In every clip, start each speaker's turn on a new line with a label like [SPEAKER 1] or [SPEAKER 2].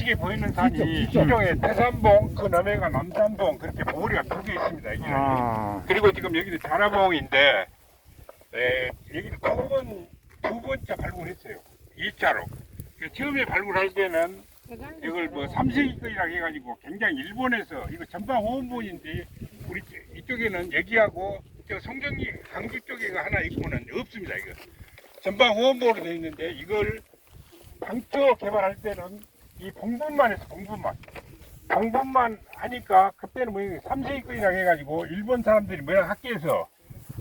[SPEAKER 1] 우측에 보이는 산이 일종의 태산봉, 그 너머가 남산봉 그렇게 봉우리가 두 개 있습니다. 여기는. 그리고 지금 여기는 자라봉인데 여기는 처음은 두 번째 발굴했어요. 2차로. 처음에 발굴할 때는 이걸 뭐 삼색이라고 해가지고 굉장히 일본에서 이거 전방 호원본인데 우리 이쪽에는 여기하고 저 송정리 강주 쪽에가 하나 있고는 없습니다. 이거 전방 호원본으로 되어 있는데 이걸 당초 개발할 때는 이 봉분만 했어. 봉분만 하니까 그때는 뭐 삼색이라고 해가지고 일본 사람들이 뭐야 학교에서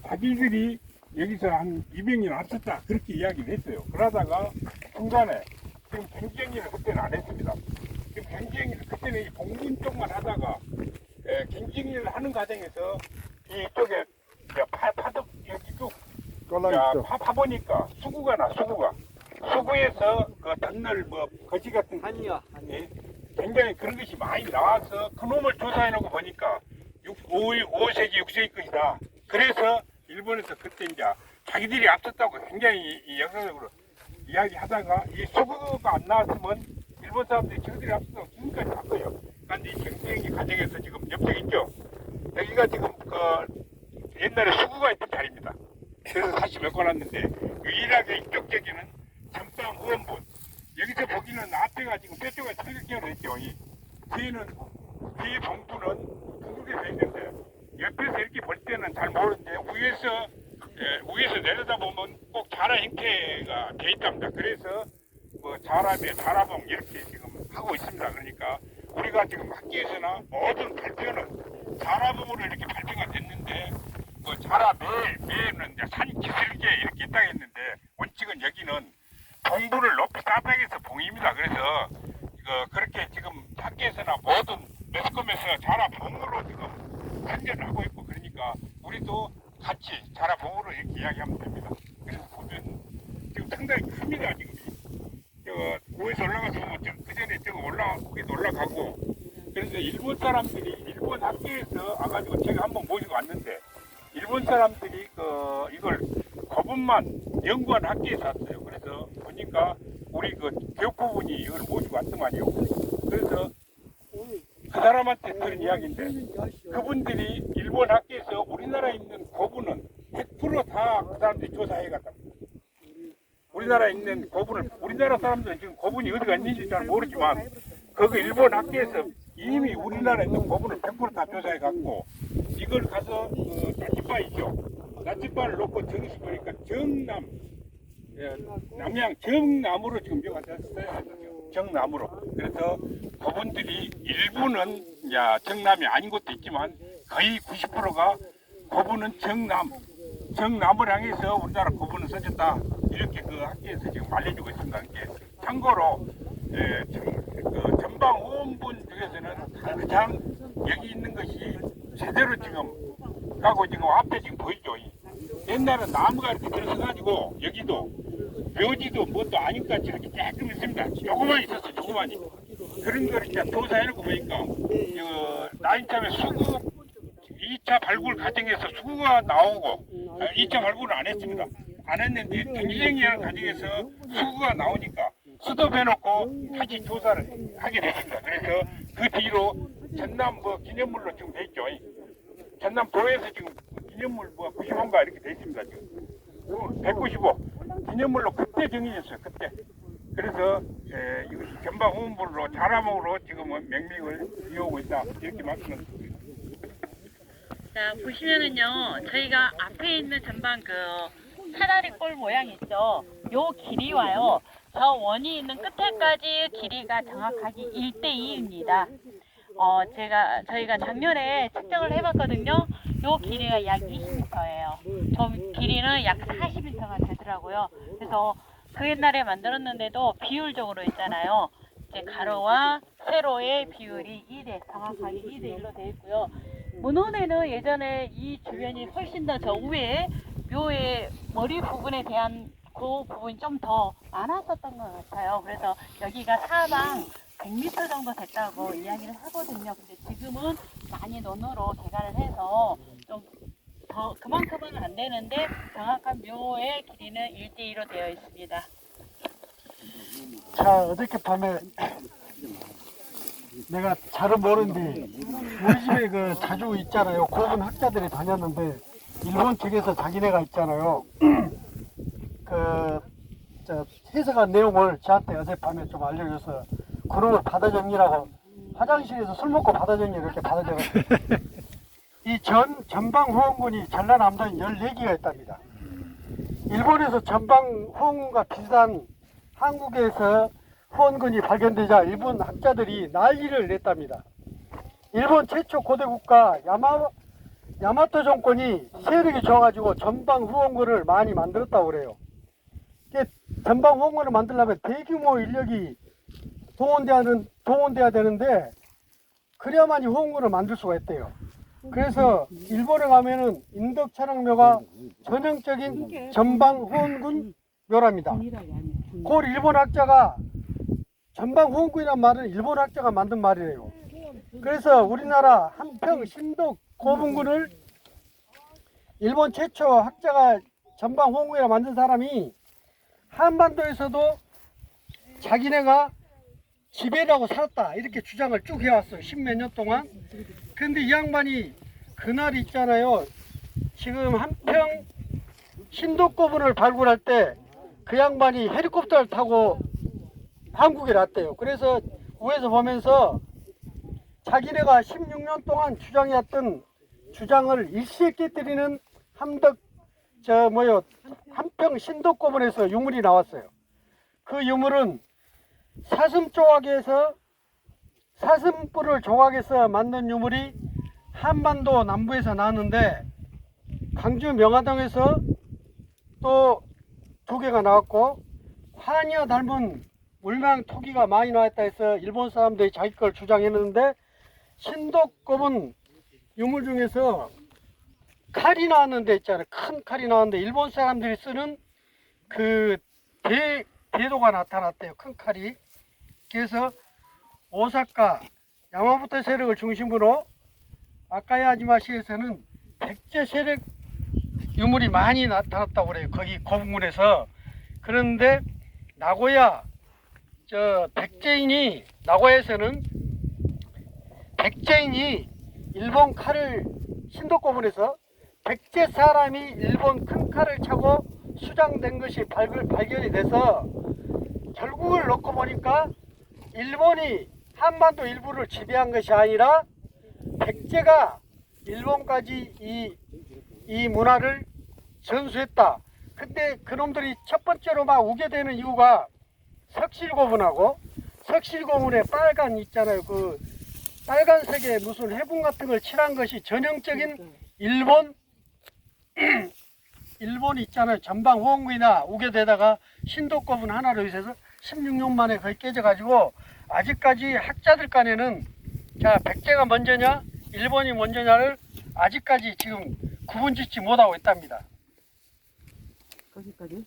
[SPEAKER 1] 자기들이 여기서 한 200년 앞섰다 그렇게 이야기를 했어요. 그러다가 중간에 지금 경쟁리를 그때는 안 했습니다. 지금 경쟁리를 그때는 이 봉분 쪽만 하다가 경쟁리를 하는 과정에서 이쪽에 파도 여기 쭉 파보니까 수구가 나 수구에서 그 덧늘 뭐 거지 같은 굉장히 그런 것이 많이 나와서 그놈을 조사해놓고 보니까 5세기 6세기 것이다. 그래서 일본에서 그때 이제 자기들이 앞섰다고 굉장히 역사적으로 이야기하다가 이 수구가 안 나왔으면 일본 사람들이 저들이 앞서서 지금까지 바꿔요. 그런데 이 경쟁의 과정에서 지금 옆에 있죠. 여기가 지금 그 옛날에 수구가 있던 자리입니다. 그래서 다시 메꿔놨는데 유일하게 이쪽 저기는 전방 후원본. 여기서 보기는 앞에가 지금 뼈쪽에 철격계로 됐죠. 뒤에는 뒤에 봉투는 둥글게 돼 있는데 옆에서 이렇게 볼 때는 잘 모르는데 위에서 내려다보면 꼭 자라 형태가 돼 있답니다. 그래서 뭐 자라봉 이렇게 지금 하고 있습니다. 그러니까 우리가 지금 학교에서나 모든 발표는 자라봉으로 이렇게 발표가 됐는데 뭐 매는 이제 산 기슭에 이렇게 있다고 했는데 원칙은 여기는 봉부를 높이 따닥해서 봉입니다. 그래서 그렇게 지금 학교에서나 모든 매스컴에서 자라봉으로 지금 선전을 하고 있고 그러니까 우리도 같이 자라봉으로 이렇게 이야기하면 됩니다. 그래서 보면 지금 상당히 큽니다. 지금 위에서 올라가서 보면 그 전에 거기도 올라가고 그래서 일본 사람들이 일본 학교에서 와가지고 제가 한번 모시고 왔는데 일본 사람들이 이걸 거분만 연구한 학교에서 왔어요. 그래서 보니까 우리 교육부분이 이걸 모시고 왔더만요. 그래서 그 사람한테 들은 이야기인데 그분들이 일본 학교에서 우리나라에 있는 거분은 100% 다 그 사람들이 조사해갔다. 우리나라에 있는 거분을 우리나라 사람들은 지금 거분이 어디가 있는지 잘 모르지만 거기 일본 학교에서 이미 우리나라에 있는 거분을 100% 다 조사해갔고 이걸 가서 나침반 있죠. 나침반을 놓고 정식보니까 남양 정나무로 지금 묘가됐어요. 정나무로. 그래서 그분들이 일부는 정남이 아닌 것도 있지만 거의 90%가 거분은 정나무를 향해서 우리나라 거분을 써줬다. 이렇게 그 학교에서 지금 알려주고 있습니다. 참고로 전방 호원분 중에서는 가장 여기 있는 것이 제대로 지금 가고 지금 앞에 지금 보이죠. 옛날에 나무가 이렇게 들어서가지고 여기도 묘지도 뭣도 아니까 이렇게 조금 있습니다. 조그만 있었어, 조그만이. 그런 걸 이제 조사해놓고 보니까 나인참에 수구 2차 발굴 과정에서 수구가 나오고 2차 발굴을 안 했습니다. 안 했는데 경쟁이라는 과정에서 수구가 나오니까 수도해놓고 다시 조사를 하게 됐습니다. 그래서 그 뒤로 전남 기념물로 지금 돼 있죠. 전남도에서 지금 기념물 90호인가 이렇게 돼 있습니다. 지금 195 기념물로 그때 정해졌어요. 그때. 그래서 이것이 전방 호문부로 자라봉으로 지금은 명명을 이어오고 있다. 이렇게 말씀을 드립니다.
[SPEAKER 2] 자, 보시면은요, 저희가 앞에 있는 전방 사다리 꼴 모양 있죠. 요 길이와요, 저 원이 있는 끝에까지 길이가 정확하게 1:2입니다. 저희가 작년에 측정을 해봤거든요. 요 길이가 약 20m예요. 저 길이는 약 40m가 되더라고요. 그래서 그 옛날에 만들었는데도 비율적으로 있잖아요. 이제 가로와 세로의 비율이 2대, 정확하게 2:1로 되어 있고요. 문헌에는 예전에 이 주변이 훨씬 더 저 위에 묘의 머리 부분에 대한 그 부분이 좀 더 많았었던 것 같아요. 그래서 여기가 사방 100m 정도 됐다고 이야기를 하거든요. 근데 지금은 많이 논으로 개간을 해서 좀 더 그만큼은 안 되는데 정확한 묘의 길이는 1:2로 되어 있습니다.
[SPEAKER 3] 자, 어저께 밤에 내가 잘은 모르는데 우리 집에 그 자주 있잖아요. 고분 학자들이 다녔는데 일본 측에서 자기네가 있잖아요. 저 해석한 내용을 저한테 어젯밤에 좀 알려줘서 그놈을 받아 적니라고 화장실에서 술 먹고 받아 적니 이렇게 받아 적었어요. 이 전방 후원군이 전라남도에 14개가 있답니다. 일본에서 전방 후원군과 비슷한 한국에서 후원군이 발견되자 일본 학자들이 난리를 냈답니다. 일본 최초 고대 국가 야마토 정권이 세력이 좋아가지고 전방 후원군을 많이 만들었다고 그래요. 전방 후원군을 만들려면 대규모 인력이 동원돼야 되는데 그래야만이 후원군을 만들 수가 있대요. 그래서 일본에 가면은 인덕차량묘가 전형적인 전방 후원군 묘랍니다. 그 일본 학자가 전방 후원군이란 말은 일본 학자가 만든 말이래요. 그래서 우리나라 한평 신도 고분군을 일본 최초 학자가 전방 후원군이라 만든 사람이 한반도에서도 자기네가 지배라고 살았다 이렇게 주장을 쭉 해왔어요. 10몇 년 동안. 근데 이 양반이 그날 있잖아요. 지금 한평 신도고분을 발굴할 때 그 양반이 헬리콥터를 타고 한국에 왔대요. 그래서 위에서 보면서 자기네가 16년 동안 주장해왔던 주장을 일시에 깨뜨리는 한평 신도고분에서 유물이 나왔어요. 그 유물은 사슴 조각에서 사슴뿔을 조각해서 만든 유물이 한반도 남부에서 나왔는데 광주 명화동에서 또 2개가 나왔고 환희와 닮은 울망 토기가 많이 나왔다 해서 일본 사람들이 자기 걸 주장했는데 신도고분 유물 중에서 칼이 나왔는 데 있잖아요. 큰 칼이 나왔는데 일본 사람들이 쓰는 그 대도가 나타났대요. 큰 칼이. 그래서 오사카 야마모토 세력을 중심으로 아카야지마시에서는 백제 세력 유물이 많이 나타났다고 그래요. 거기 고분군에서. 그런데 나고야에서는 백제인이 일본 칼을 신도고분에서 백제 사람이 일본 큰 칼을 차고 수장된 것이 발견이 돼서 결국을 놓고 보니까 일본이 한반도 일부를 지배한 것이 아니라 백제가 일본까지 이 문화를 전수했다. 근데 그놈들이 첫 번째로 막 우게 되는 이유가 석실고분하고 석실고분에 빨간 있잖아요. 그 빨간색의 무슨 해분 같은 걸 칠한 것이 전형적인 일본 있잖아요. 전방 후원군이나 우게되다가 신도고분 하나로 있어서 16년 만에 거의 깨져가지고 아직까지 학자들 간에는 자 백제가 먼저냐 일본이 먼저냐를 아직까지 지금 구분짓지 못하고 있답니다.
[SPEAKER 4] 거기까지?